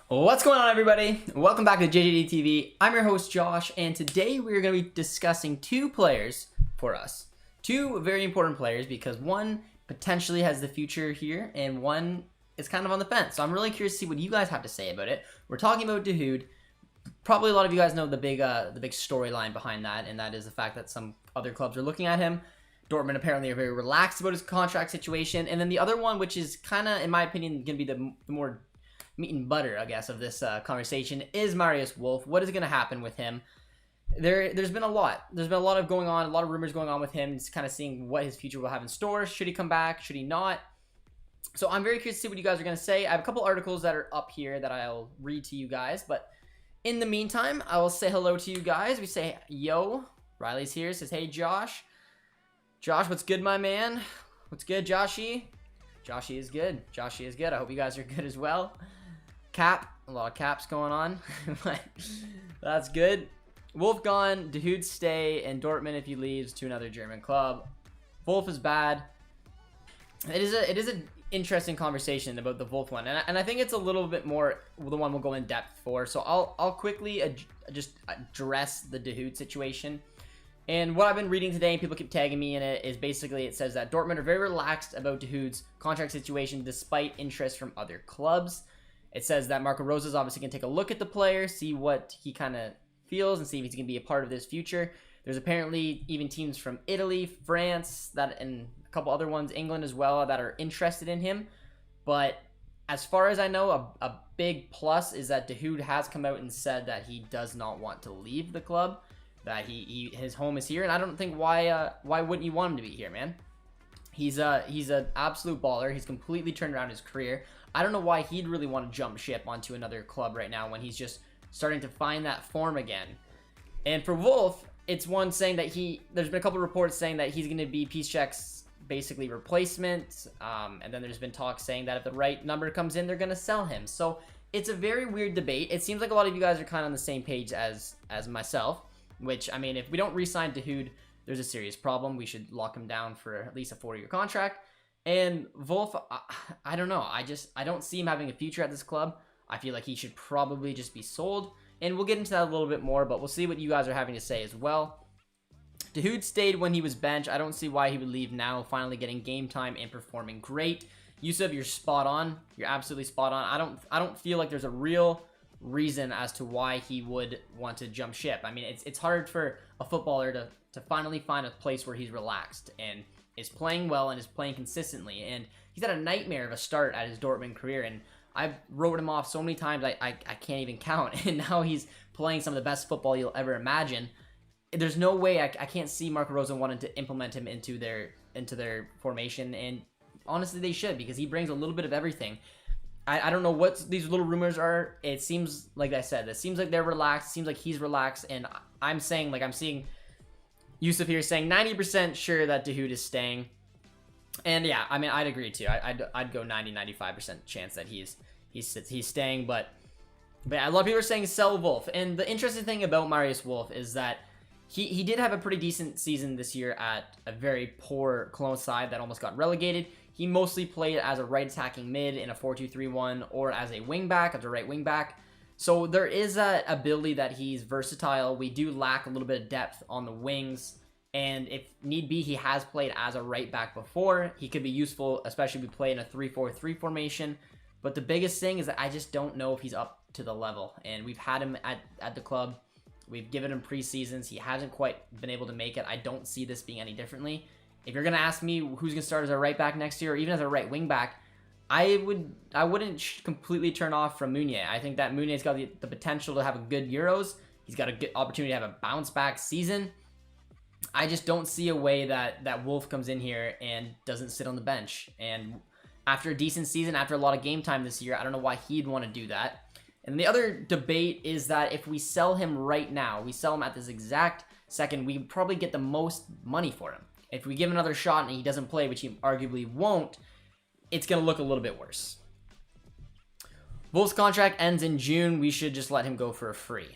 What's going on, everybody? Welcome back to JJD TV. I'm your host, Josh, and today we're going to be discussing two players for us. Two very important players because one potentially has the future here and one is kind of on the fence. So I'm really curious to see what you guys have to say about it. We're talking about Dahoud. Probably a lot of you guys know the big storyline behind that, and that is the fact that some other clubs are looking at him. Dortmund apparently are very relaxed about his contract situation. And then the other one, which is kind of, in my opinion, going to be the more meat and butter, I guess, of this conversation, is Marius Wolf. What is going to happen with him? There's been a lot. There's been a lot of going on, a lot of rumors going on with him. Just kind of seeing what his future will have in store. Should he come back? Should he not? So I'm very curious to see what you guys are going to say. I have a couple articles that are up here that I'll read to you guys. But in the meantime, I will say hello to you guys. We say, yo. Riley's here. Says, hey, Josh. Josh, what's good, my man? What's good, Joshy? Joshy is good. Joshy is good. I hope you guys are good as well. Cap. A lot of caps going on. That's good. Wolf gone. Dahoud stay. And Dortmund, if he leaves, to another German club. Wolf is bad. It is an interesting conversation about the Wolf one. And I think it's a little bit more the one we'll go in depth for. So I'll quickly just address the Dahoud situation. And what I've been reading today, and people keep tagging me in it, is basically it says that Dortmund are very relaxed about Dahoud's contract situation despite interest from other clubs. It says that Marco Rose is obviously going to take a look at the player, see what he kind of feels, and see if he's going to be a part of this future. There's apparently even teams from Italy, France, and a couple other ones, England as well, that are interested in him. But as far as I know, a big plus is that Dahoud has come out and said that he does not want to leave the club. That his home is here, and I don't think why wouldn't you want him to be here, man? He's an absolute baller. He's completely turned around his career. I don't know why he'd really want to jump ship onto another club right now when he's just starting to find that form again. And for Wolf, it's one saying that there's been a couple reports saying that he's going to be Piszczek's basically replacement, and then there's been talk saying that if the right number comes in, they're going to sell him. So it's a very weird debate. It seems like a lot of you guys are kind of on the same page as myself. Which, I mean, if we don't re-sign Dahoud, there's a serious problem. We should lock him down for at least a 4-year contract. And Wolf, I don't know. I don't see him having a future at this club. I feel like he should probably just be sold. And we'll get into that a little bit more, but we'll see what you guys are having to say as well. Dahoud stayed when he was benched. I don't see why he would leave now, finally getting game time and performing great. Yusuf, you're spot on. You're absolutely spot on. I don't feel like there's a real reason as to why he would want to jump ship. I mean, it's hard for a footballer to finally find a place where he's relaxed and is playing well and is playing consistently. And he's had a nightmare of a start at his Dortmund career, and I've wrote him off so many times I can't even count. And now he's playing some of the best football you'll ever imagine. There's no way I can't see Marco Rose wanting to implement him into their formation, and honestly they should, because he brings a little bit of everything. I don't know what these little rumors are. It seems, like I said, it seems like they're relaxed. It seems like he's relaxed. And I'm saying, like I'm seeing Yusuf here saying 90% sure that Dahoud is staying. And yeah, I mean, I'd agree too. I'd go 90-95% chance that he's staying. But yeah, a lot of people are saying sell Wolf. And the interesting thing about Marius Wolf is that he did have a pretty decent season this year at a very poor Cologne side that almost got relegated. He mostly played as a right attacking mid in a 4-2-3-1 or as a wingback, as a right wingback. So there is that ability that he's versatile. We do lack a little bit of depth on the wings. And if need be, he has played as a right back before. He could be useful, especially if we play in a 3-4-3 formation. But the biggest thing is that I just don't know if he's up to the level. And we've had him at the club. We've given him preseasons. He hasn't quite been able to make it. I don't see this being any differently. If you're going to ask me who's going to start as a right back next year, or even as a right wing back, I wouldn't completely turn off from Meunier. I think that Meunier's got the potential to have a good Euros. He's got a good opportunity to have a bounce back season. I just don't see a way that Wolf comes in here and doesn't sit on the bench. And after a decent season, after a lot of game time this year, I don't know why he'd want to do that. And the other debate is that if we sell him right now, we sell him at this exact second, we probably get the most money for him. If we give him another shot and he doesn't play, which he arguably won't, it's going to look a little bit worse. Wolf's contract ends in June. We should just let him go for a free.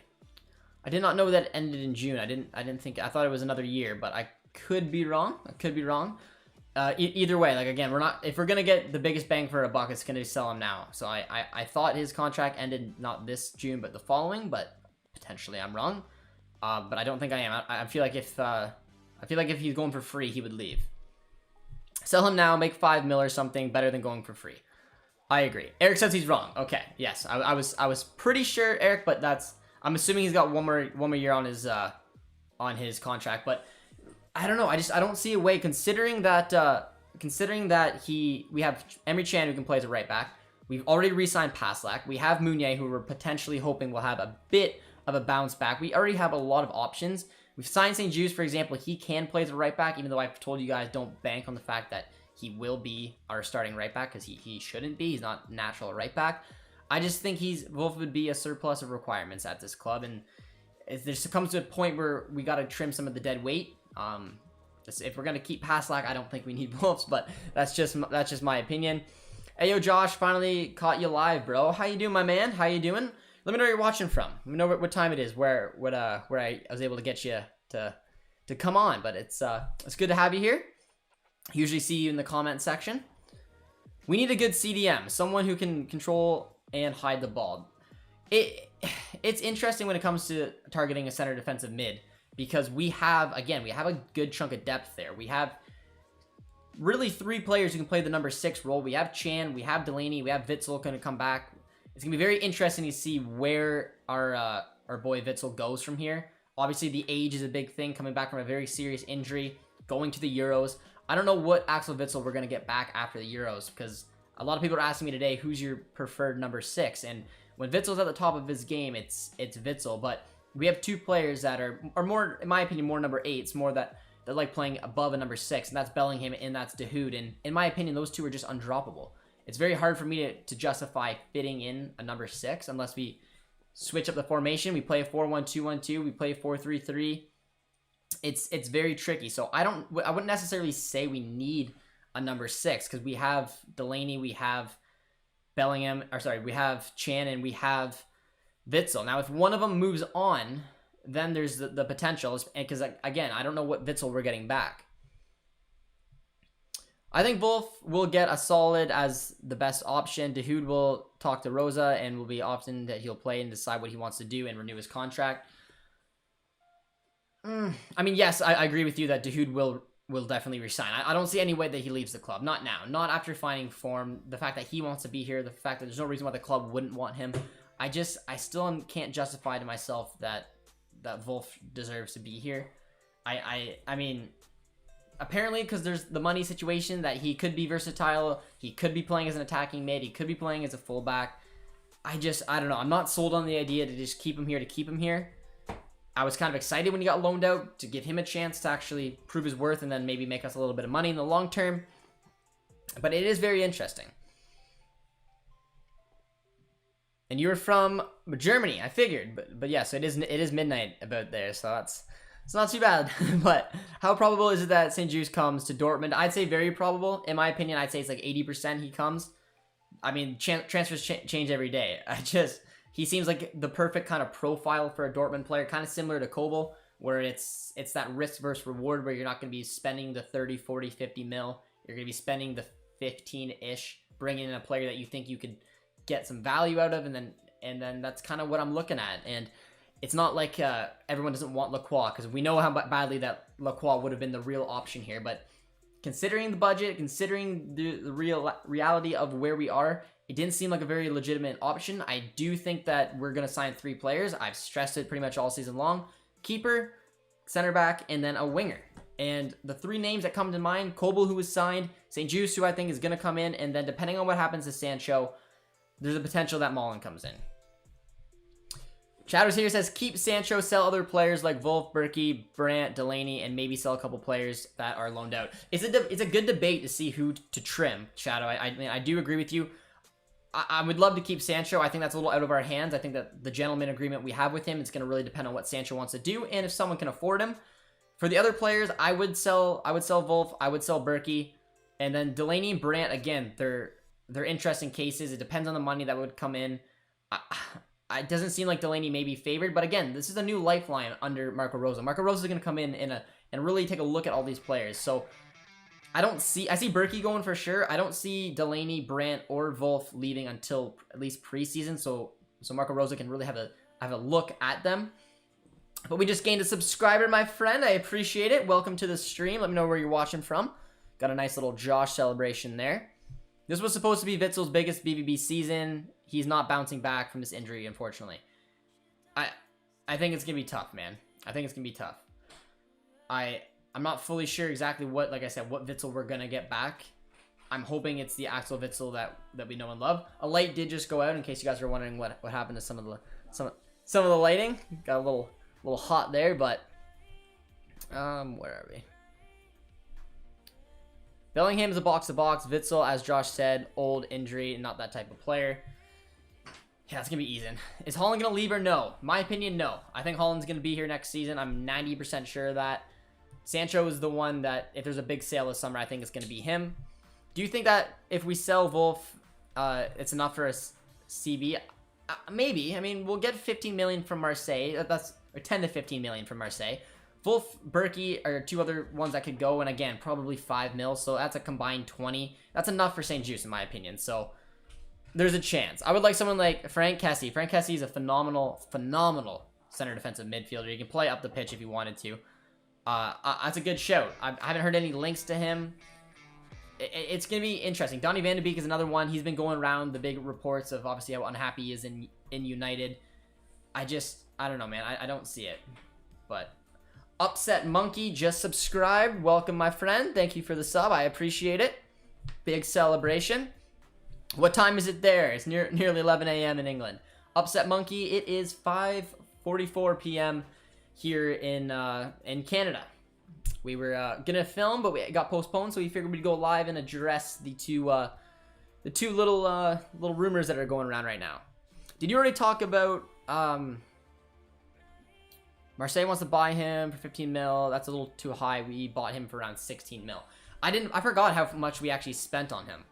I did not know that it ended in June. I thought it was another year, but I could be wrong. Either way, like again, if we're gonna get the biggest bang for a buck, it's gonna sell him now. So I thought his contract ended not this June but the following, but potentially I'm wrong. But I don't think I am. I feel like if he's going for free, he would leave. Sell him now, make 5 mil or something, better than going for free. I agree. Eric says he's wrong. Okay, yes, I was pretty sure, Eric, but I'm assuming he's got one more year on his contract, but. I don't know. I don't see a way, considering that we have Emre Can who can play as a right back. We've already re-signed Paslak. We have Meunier, who we're potentially hoping will have a bit of a bounce back. We already have a lot of options. We've signed St. Juste, for example. He can play as a right back, even though I've told you guys don't bank on the fact that he will be our starting right back, because he shouldn't be. He's not natural right back. I just think Wolf would be a surplus of requirements at this club, and there comes to a point where we got to trim some of the dead weight. If we're gonna keep Paslak, I don't think we need Wolves, but that's just my opinion. Hey yo, Josh, finally caught you live, bro. How you doing, my man? How you doing? Let me know where you're watching from. Let me know what time it is, where I was able to get you to come on. But it's good to have you here. Usually see you in the comment section. We need a good CDM, someone who can control and hide the ball. It's interesting when it comes to targeting a center defensive mid, because we have a good chunk of depth there. We have really 3 players who can play the number 6 role. We have Chan, we have Delaney, we have Witsel going to come back. It's going to be very interesting to see where our boy Witsel goes from here. Obviously, the age is a big thing, coming back from a very serious injury, going to the Euros. I don't know what Axel Witsel we're going to get back after the Euros, because a lot of people are asking me today, who's your preferred number 6? And when Witsel's at the top of his game, it's Witsel, but we have 2 players that are more, in my opinion, more number 8s, more that like playing above a number 6, and that's Bellingham and that's Dahoud. And in my opinion, those 2 are just undroppable. It's very hard for me to justify fitting in a number 6 unless we switch up the formation. We play a 4-1-2-1-2. We play a 4-3-3. It's very tricky. So I wouldn't necessarily say we need a number 6, because we have Delaney, we have Bellingham, we have Chan, and we have Witsel. Now, if one of them moves on, then there's the potential, because again, I don't know what Witsel we're getting back. I think Wolf will get a solid as the best option. Dahoud will talk to Rosa and will be option that he'll play and decide what he wants to do and renew his contract. I mean, yes, I agree with you that Dahoud will definitely resign. I don't see any way that he leaves the club. Not now. Not after finding form. The fact that he wants to be here. The fact that there's no reason why the club wouldn't want him. I still can't justify to myself that Wolf deserves to be here. I mean, apparently because there's the money situation that he could be versatile. He could be playing as an attacking mid. He could be playing as a fullback. I don't know. I'm not sold on the idea to just keep him here. I was kind of excited when he got loaned out to give him a chance to actually prove his worth and then maybe make us a little bit of money in the long term. But it is very interesting. And you were from Germany, I figured, but yeah, so it is midnight about there, so it's not too bad. But how probable is it that St. Juste comes to Dortmund? I'd say very probable. In my opinion, I'd say it's like 80% he comes. I mean, transfers change every day. He seems like the perfect kind of profile for a Dortmund player, kind of similar to Kobel, where it's that risk versus reward, where you're not going to be spending the 30, 40, 50 mil. You're going to be spending the 15-ish, bringing in a player that you think you could get some value out of, and then that's kind of what I'm looking at. And it's not like everyone doesn't want Lacroix, because we know how badly that Lacroix would have been the real option here. But considering the budget, considering the reality of where we are, it didn't seem like a very legitimate option. I do think that we're going to sign 3 players. I've stressed it pretty much all season long. Keeper, center back, and then a winger. And the 3 names that come to mind, Kobel, who was signed, St. Juste, who I think is going to come in, and then depending on what happens to Sancho, there's a potential that Mullen comes in. Chatters here says, keep Sancho, sell other players like Wolf, Berkey, Brandt, Delaney, and maybe sell a couple players that are loaned out. It's a good debate to see who to trim, Shadow. I do agree with you. I would love to keep Sancho. I think that's a little out of our hands. I think that the gentleman agreement we have with him, it's going to really depend on what Sancho wants to do and if someone can afford him. For the other players, I would sell Wolf, I would sell Berkey, and then Delaney and Brandt, again, they're interesting cases. It depends on the money that would come in. It doesn't seem like Delaney may be favored, but again, this is a new lifeline under Marco Rosa. Marco Rosa is going to come in and really take a look at all these players. So I see Berkey going for sure. I don't see Delaney, Brandt, or Wolf leaving until at least preseason, so Marco Rose can really have a look at them. But we just gained a subscriber, my friend. I appreciate it. Welcome to the stream. Let me know where you're watching from. Got a nice little Josh celebration there. This was supposed to be Witzel's biggest BVB season. He's not bouncing back from this injury, unfortunately. I think it's gonna be tough, man. I think it's gonna be tough. I'm not fully sure exactly what, like I said, what Witzel we're gonna get back. I'm hoping it's the actual Witzel that we know and love. A light did just go out, in case you guys were wondering what happened to some of the lighting. Got a little hot there, but where are we? Bellingham's a box-to-box. Witzel, as Josh said, old, injury, not that type of player. Yeah, it's going to be easy. Is Haaland going to leave or no? My opinion, no. I think Haaland's going to be here next season. I'm 90% sure of that. Sancho is the one that, if there's a big sale this summer, I think it's going to be him. Do you think that if we sell Wolf, it's enough for a CB? Maybe. I mean, we'll get 15 million from Marseille. Or 10 to 15 million from Marseille. Wolf, Berkey are two other ones that could go, and again, probably 5 mil, so that's a combined 20. That's enough for St. Just, in my opinion, so there's a chance. I would like someone like Frank Kessie. Frank Kessie is a phenomenal center defensive midfielder. He can play up the pitch if he wanted to. That's a good shout. I haven't heard any links to him. It's going to be interesting. Donny van de Beek is another one. He's been going around the big reports of obviously how unhappy he is in United. I don't know, man. I don't see it. But Upset Monkey just subscribed. Welcome, my friend. Thank you for the sub. I appreciate it. Big celebration. What time is it there? It's nearly 11 a.m. in England. Upset Monkey, it is 5:44 p.m. here in Canada. We were gonna film, but we got postponed, so we figured we'd go live and address the two little rumors that are going around right now. Did you already talk about Marseille wants to buy him for 15 mil? That's a little too high. We bought him for around 16 mil. I forgot how much we actually spent on him.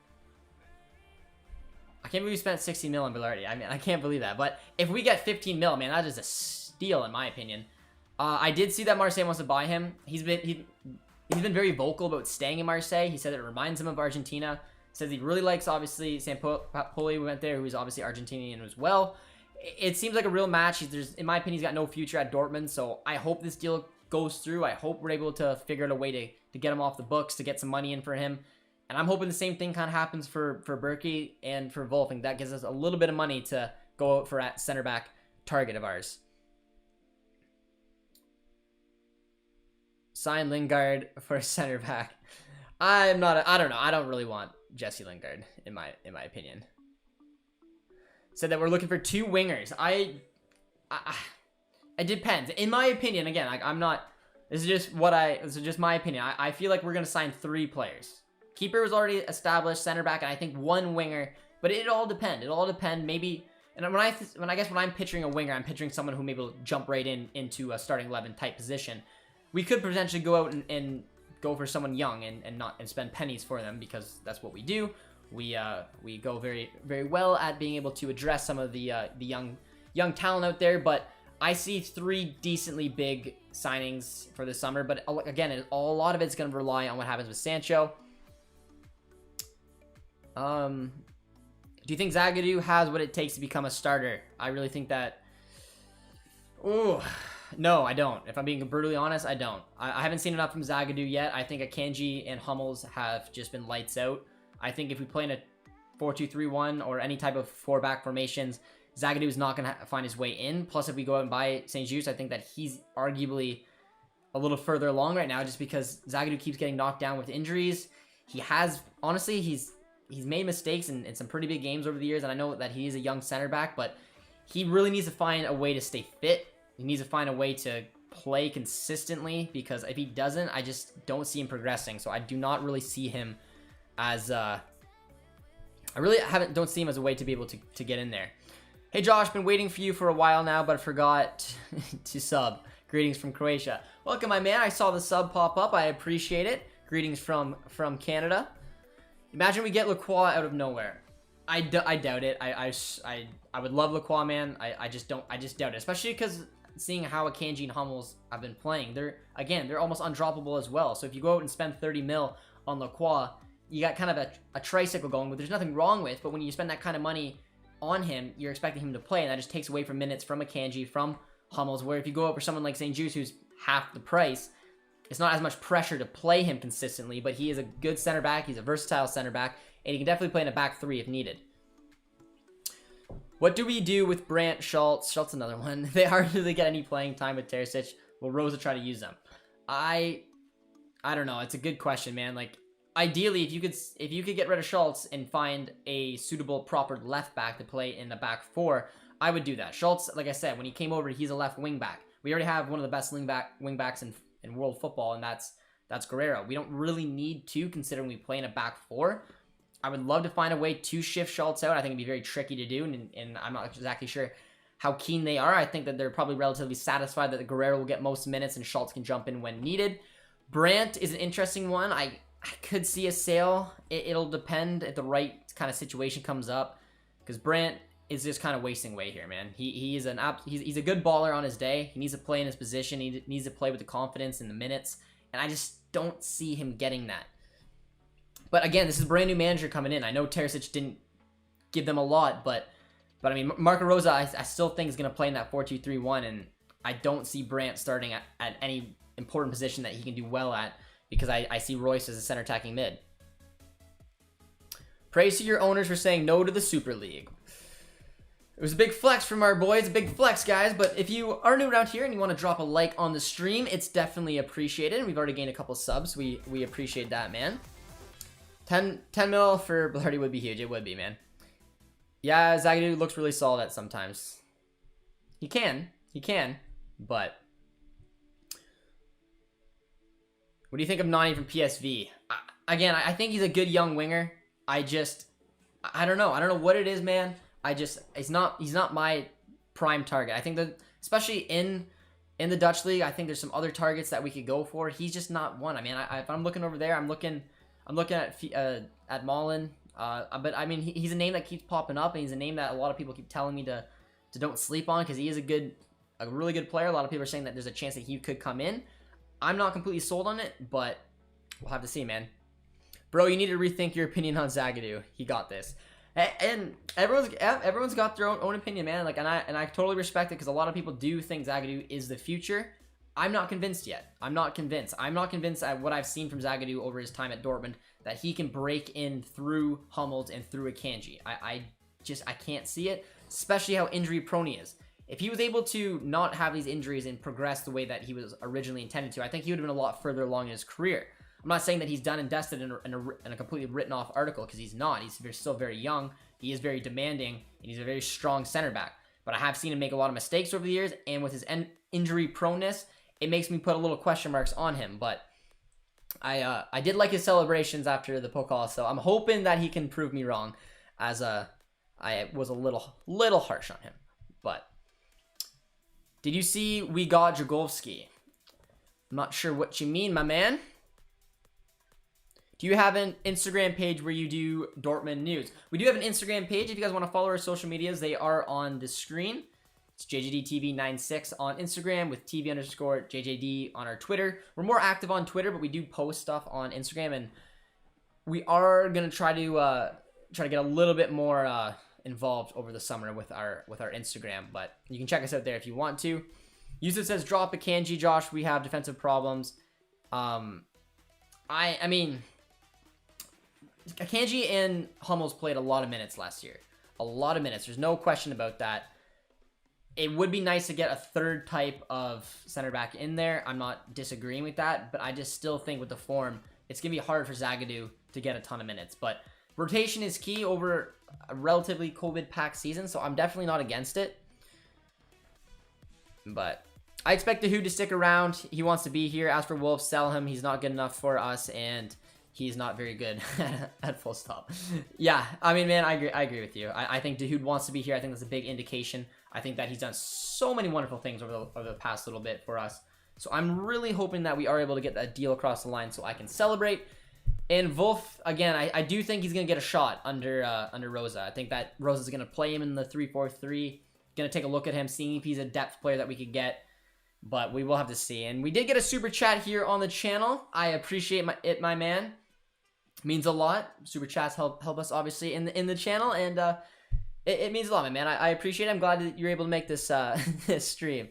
I can't believe we spent 16 mil on Billardi. I mean, I can't believe that. But if we get 15 mil, man, that is a steal in my opinion. I did see that Marseille wants to buy him. He's been very vocal about staying in Marseille. He said it reminds him of Argentina. Says he really likes, obviously, Sampoli. We went there, who is obviously Argentinian as well. It seems like a real match. In my opinion, he's got no future at Dortmund. So I hope this deal goes through. I hope we're able to figure out a way to get him off the books, to get some money in for him. And I'm hoping the same thing kind of happens for Berkey and for Wolf. And that gives us a little bit of money to go out for at center back target of ours. Sign Lingard for center back. I don't know. I don't really want Jesse Lingard in my opinion. Said that we're looking for 2 wingers. It depends. In my opinion, again, I'm not. This is just my opinion. I feel like we're gonna sign 3 players. Keeper was already established, center back, and I think 1 winger. But it all depends. It all depends. Maybe. And when I'm picturing a winger, I'm picturing someone who maybe will jump right into a starting 11 type position. We could potentially go out and go for someone young and spend pennies for them, because that's what we do. We go very, very well at being able to address some of the young talent out there. But I see 3 decently big signings for this summer. But again, a lot of it's going to rely on what happens with Sancho. Do you think Zagadou has what it takes to become a starter? I really think that. Ooh. No, I don't. If I'm being brutally honest, I don't. I haven't seen enough from Zagadou yet. I think Akanji and Hummels have just been lights out. I think if we play in a 4-2-3-1 or any type of 4-back formations, Zagadou is not going to find his way in. Plus, if we go out and buy St. Just, I think that he's arguably a little further along right now, just because Zagadou keeps getting knocked down with injuries. He has, honestly, he's made mistakes in some pretty big games over the years, and I know that he is a young center back, but he really needs to find a way to stay fit. He needs to find a way to play consistently, because if he doesn't, I just don't see him progressing. So I do not really see him as I really don't see him as a way to be able to get in there. Hey Josh, been waiting for you for a while now, but I forgot to sub. Greetings from Croatia. Welcome, my man. I saw the sub pop up. I appreciate it. Greetings from Canada. Imagine we get Lacroix out of nowhere. I doubt it. I would love Lacroix, man. I just doubt it, especially because seeing how Akanji and Hummels have been playing, they're almost undroppable as well. So if you go out and spend 30 mil on Lacroix, you got kind of a tricycle going, which there's nothing wrong with, but when you spend that kind of money on him, you're expecting him to play, and that just takes away from minutes from Akanji, from Hummels, where if you go up for someone like St. Juste, who's half the price, it's not as much pressure to play him consistently, but he is a good center back, he's a versatile center back, and he can definitely play in a back three if needed. What do we do with Brandt, Schultz? Schultz another one. They hardly really get any playing time with Terzic. Will Rosa try to use them? I don't know. It's a good question, man. Like, ideally, if you could get rid of Schultz and find a suitable, proper left back to play in the back four, I would do that. Schultz, like I said, when he came over, he's a left wing back. We already have one of the best wing backs in world football, and that's Guerrero. We don't really need to, considering we play in a back four. I would love to find a way to shift Schultz out. I think it'd be very tricky to do, and I'm not exactly sure how keen they are. I think that they're probably relatively satisfied that the Guerrero will get most minutes and Schultz can jump in when needed. Brandt is an interesting one. I could see a sale. It'll depend if the right kind of situation comes up, because Brandt is just kind of wasting away here, man. He's a good baller on his day. He needs to play in his position. He needs to play with the confidence and the minutes, and I just don't see him getting that. But again, this is a brand new manager coming in. I know Terzic didn't give them a lot, but I mean, Marco Rosa, I still think is going to play in that 4-2-3-1, and I don't see Brandt starting at any important position that he can do well at, because I see Royce as a center attacking mid. Praise to your owners for saying no to the Super League. It was a big flex from our boys, a big flex, guys, but if you are new around here and you want to drop a like on the stream, it's definitely appreciated. We've already gained a couple subs. We appreciate that, man. 10 mil for Blarty would be huge. It would be, man. Yeah, Zagadou looks really solid at sometimes. He can, but what do you think of Nani from PSV? Again, I think he's a good young winger. I don't know. I don't know what it is, man. He's not my prime target. I think that, especially in the Dutch league, I think there's some other targets that we could go for. He's just not one. I mean, if I'm looking over there, I'm looking at Mullen. But I mean, he's a name that keeps popping up, and he's a name that a lot of people keep telling me to don't sleep on, because he is a really good player. A lot of people are saying that there's a chance that he could come in. I'm not completely sold on it, but we'll have to see, man. Bro, you need to rethink your opinion on Zagadou. He got this. And everyone's got their own opinion, man. Like, and I totally respect it, because a lot of people do think Zagadou is the future. I'm not convinced yet. I'm not convinced at what I've seen from Zagadou over his time at Dortmund, that he can break in through Hummels and through Akanji. I can't see it, especially how injury prone he is. If he was able to not have these injuries and progress the way that he was originally intended to, I think he would have been a lot further along in his career. I'm not saying that he's done and dusted in a completely written off article, because he's not. He's still very young. He is very demanding, and he's a very strong center back. But I have seen him make a lot of mistakes over the years, and with his injury proneness, it makes me put a little question marks on him. But I did like his celebrations after the Pokal, so I'm hoping that he can prove me wrong, as I was a little harsh on him. But did you see we got Jagovski? I'm not sure what you mean, my man. Do you have an Instagram page where you do Dortmund news? We do have an Instagram page. If you guys want to follow our social medias, they are on the screen. It's JJD TV 96 on Instagram, with TV_JJD on our Twitter. We're more active on Twitter, but we do post stuff on Instagram, and we are gonna try to get a little bit more involved over the summer with our Instagram. But you can check us out there if you want to. Yusuf says drop Akanji, Josh. We have defensive problems. I mean, Akanji and Hummels played a lot of minutes last year. A lot of minutes. There's no question about that. It would be nice to get a third type of center back in there. I'm not disagreeing with that, but I just still think with the form, it's going to be hard for Zagadou to get a ton of minutes. But rotation is key over a relatively COVID-packed season, so I'm definitely not against it. But I expect Dahoud to stick around. He wants to be here. As for Wolf, sell him. He's not good enough for us, and he's not very good at full stop. Yeah, I mean, man, I agree with you. I think Dahoud wants to be here. I think that's a big indication. I think that he's done so many wonderful things over the past little bit for us. So I'm really hoping that we are able to get that deal across the line so I can celebrate. And Wolf, again, I do think he's going to get a shot under Rosa. I think that Rosa's going to play him in the 3-4-3. Going to take a look at him, seeing if he's a depth player that we could get. But we will have to see. And we did get a super chat here on the channel. I appreciate it, my man. Means a lot. Super chats help us obviously in the channel, and it means a lot, man. I appreciate it. I'm glad that you're able to make this this stream,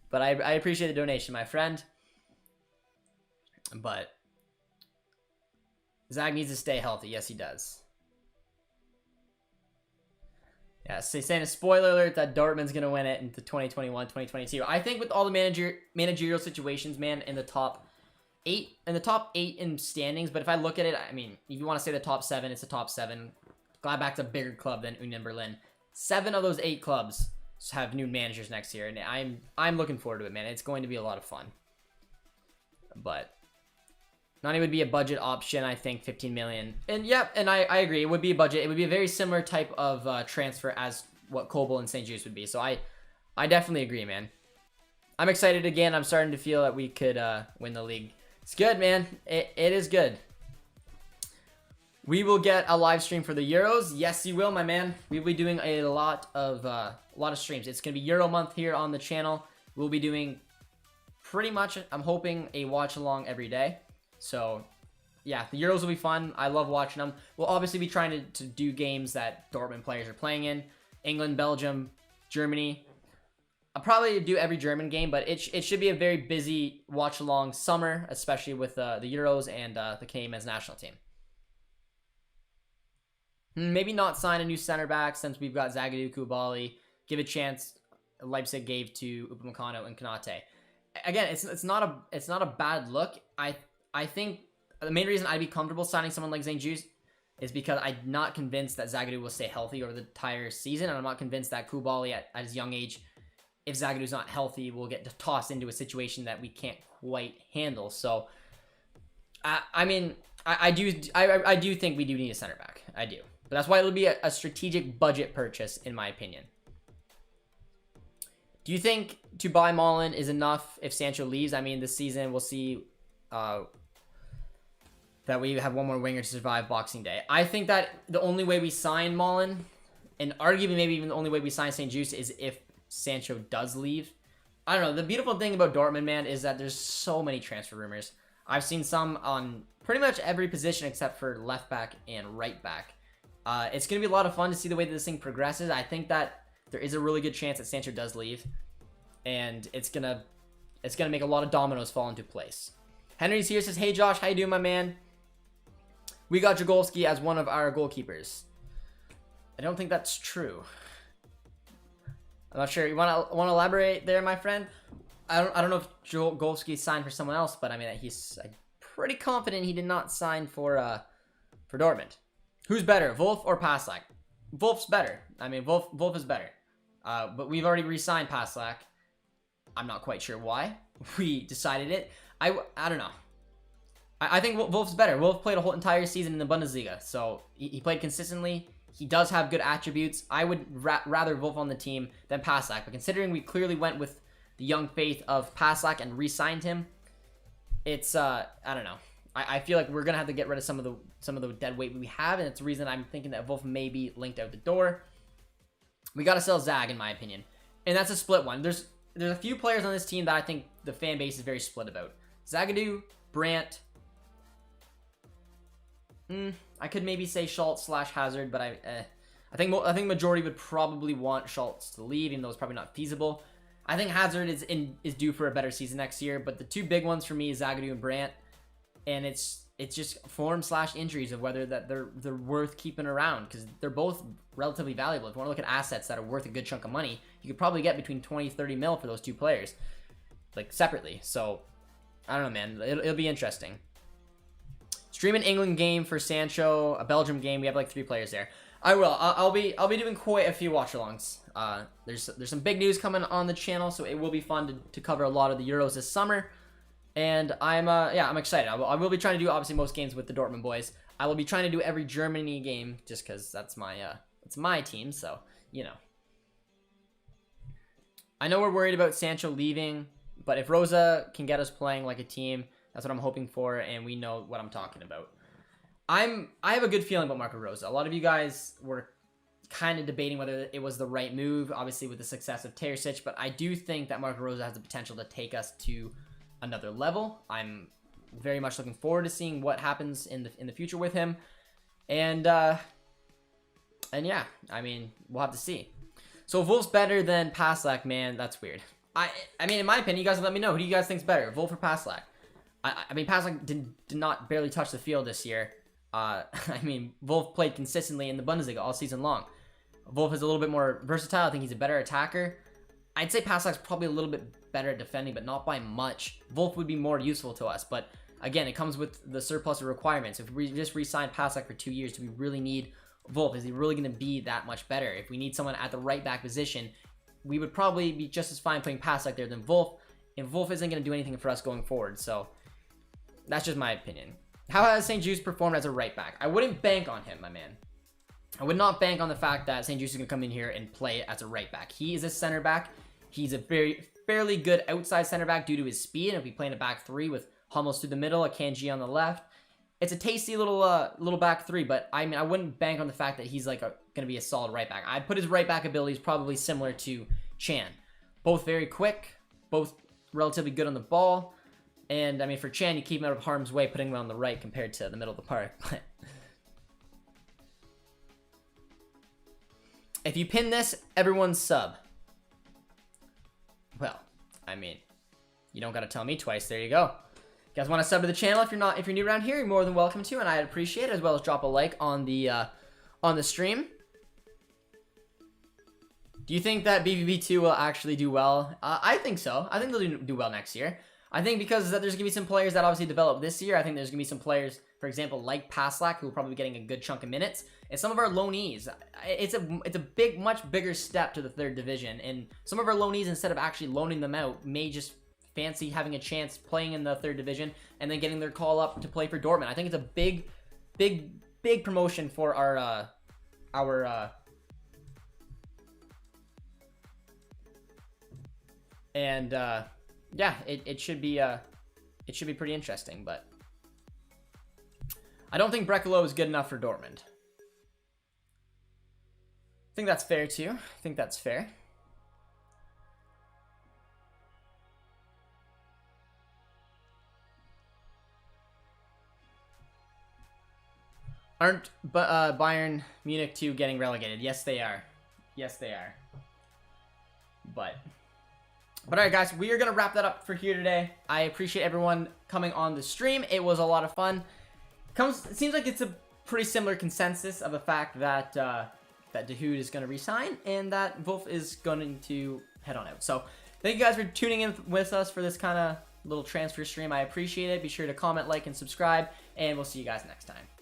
but I appreciate the donation, my friend. But Zag needs to stay healthy. Yes, he does. Yeah, saying a spoiler alert that Dortmund's gonna win it into 2021-2022. I think with all the managerial situations, man, in the top 8 in standings. But if I look at it, I mean, if you want to say the top 7, it's the top 7. Gladbach's a bigger club than Union Berlin. 7 of those 8 clubs have new managers next year, and I'm looking forward to it, man. It's going to be a lot of fun. But Nani would be a budget option, I think, 15 million. And yeah, and I agree, it would be a budget. It would be a very similar type of transfer as what Kobel and St. Just would be. So I definitely agree, man. I'm excited again. I'm starting to feel that we could win the league. It's good, man. It is good. We will get a live stream for the Euros. Yes, you will, my man. We'll be doing a lot of streams. It's gonna be Euro month here on the channel. We'll be doing pretty much, I'm hoping, a watch along every day. So yeah, the Euros will be fun. I love watching them. We'll obviously be trying to do games that Dortmund players are playing in. England, Belgium, Germany. I'll probably do every German game, but it should be a very busy watch along summer, especially with the Euros and the Canadian men's national team. Maybe not sign a new center back since we've got Zagadou, Koulibaly. Give a chance. Leipzig gave to Upamecano and Konate. Again, it's not a bad look. I think the main reason I'd be comfortable signing someone like St. Just is because I'm not convinced that Zagadou will stay healthy over the entire season, and I'm not convinced that Koulibaly at his young age, if Zagadou's not healthy, will get tossed into a situation that we can't quite handle. So, I mean, I do think we do need a center back. I do. But that's why it'll be a strategic budget purchase, in my opinion. Do you think to buy Malen is enough if Sancho leaves? I mean, this season we'll see that we have one more winger to survive Boxing Day. I think that the only way we sign Malen, and arguably maybe even the only way we sign St. Just, is if Sancho does leave. I don't know. The beautiful thing about Dortmund, man, is that there's so many transfer rumors. I've seen some on pretty much every position except for left back and right back. It's going to be a lot of fun to see the way that this thing progresses. I think that there is a really good chance that Sancho does leave, and it's gonna make a lot of dominoes fall into place. Henry's here, says, "Hey Josh, how you doing, my man? We got Jagolski as one of our goalkeepers." I don't think that's true. I'm not sure. You want to elaborate there, my friend? I don't know if Jagolski signed for someone else, but I mean, I'm pretty confident he did not sign for Dortmund. Who's better, Wolf or Paslak? Wolf's better. I mean, Wolf is better. But we've already re-signed Paslak. I'm not quite sure why we decided it. I don't know. I think Wolf's better. Wolf played a whole entire season in the Bundesliga, so he played consistently. He does have good attributes. I would rather Wolf on the team than Paslak, but considering we clearly went with the young faith of Paslak and re-signed him, it's I don't know. I feel like we're gonna have to get rid of some of the dead weight we have, and it's the reason I'm thinking that Wolf may be linked out the door. We gotta sell Zag, in my opinion, and that's a split one. There's a few players on this team that I think the fan base is very split about. Zagadou, Brandt. I could maybe say Schultz / Hazard, but I think majority would probably want Schultz to leave, even though it's probably not feasible. I think Hazard is due for a better season next year, but the two big ones for me is Zagadou and Brandt, and it's just form / injuries of whether that they're worth keeping around, because they're both relatively valuable. If you want to look at assets that are worth a good chunk of money, you could probably get between 20-30 mil for those two players, like separately. So I don't know, man. It'll be interesting. Stream an England game for Sancho, a Belgium game. We have like 3 players there. I will. I'll be doing quite a few watch-alongs. There's some big news coming on the channel, so it will be fun to cover a lot of the Euros this summer. And I'm excited. I will be trying to do obviously most games with the Dortmund boys. I will be trying to do every Germany game just because that's my team. So you know. I know we're worried about Sancho leaving, but if Rosa can get us playing like a team, that's what I'm hoping for, and we know what I'm talking about. I have a good feeling about Marco Rosa. A lot of you guys were kind of debating whether it was the right move, obviously with the success of Terzic, but I do think that Marco Rosa has the potential to take us to another level. I'm very much looking forward to seeing what happens in the future with him. And yeah, I mean, we'll have to see. So Wolf's better than Paslak, man. That's weird. I mean, in my opinion, you guys let me know. Who do you guys think's better, Wolf or Paslak? I mean, Paslak did not barely touch the field this year. I mean, Wolf played consistently in the Bundesliga all season long. Wolf is a little bit more versatile. I think he's a better attacker. I'd say Paslak's probably a little bit better at defending, but not by much. Wolf would be more useful to us, but again, it comes with the surplus of requirements. If we just re-sign Paslak for 2 years, do we really need Wolf? Is he really going to be that much better? If we need someone at the right back position, we would probably be just as fine putting Paslak there than Wolf, and Wolf isn't going to do anything for us going forward, so that's just my opinion. How has St. Just performed as a right back? I wouldn't bank on him, my man. I would not bank on the fact that St. Just is going to come in here and play as a right back. He is a center back. He's a fairly good outside center back due to his speed, and if we play in a back three with Hummels through the middle, a Kanji on the left, it's a tasty little back three, but I mean, I wouldn't bank on the fact that he's like going to be a solid right back. I'd put his right back abilities probably similar to Chan. Both very quick, both relatively good on the ball, and I mean, for Chan, you keep him out of harm's way, putting him on the right compared to the middle of the park. If you pin this, everyone's sub. Well, I mean, you don't got to tell me twice. There you go. You guys want to sub to the channel? If you're new around here, you're more than welcome to, and I'd appreciate it, as well as drop a like on the stream. Do you think that BVB2 will actually do well? I think so. I think they'll do well next year. I think because there's going to be some players that obviously develop this year. I think there's going to be some players, for example, like Paslak, who will probably be getting a good chunk of minutes. And some of our loanees. It's a much bigger step to the third division. And some of our loanees, instead of actually loaning them out, may just fancy having a chance playing in the third division and then getting their call up to play for Dortmund. I think it's a big promotion for our yeah, it should be pretty interesting, but I don't think Brekalo is good enough for Dortmund. I think that's fair too. I think that's fair. Aren't Bayern Munich 2 getting relegated? Yes, they are. Yes, they are. But alright, guys, we are going to wrap that up for here today. I appreciate everyone coming on the stream. It was a lot of fun. It seems like it's a pretty similar consensus of the fact that that Dahoud is going to resign and that Wolf is going to head on out. So thank you guys for tuning in with us for this kind of little transfer stream. I appreciate it. Be sure to comment, like, and subscribe, and we'll see you guys next time.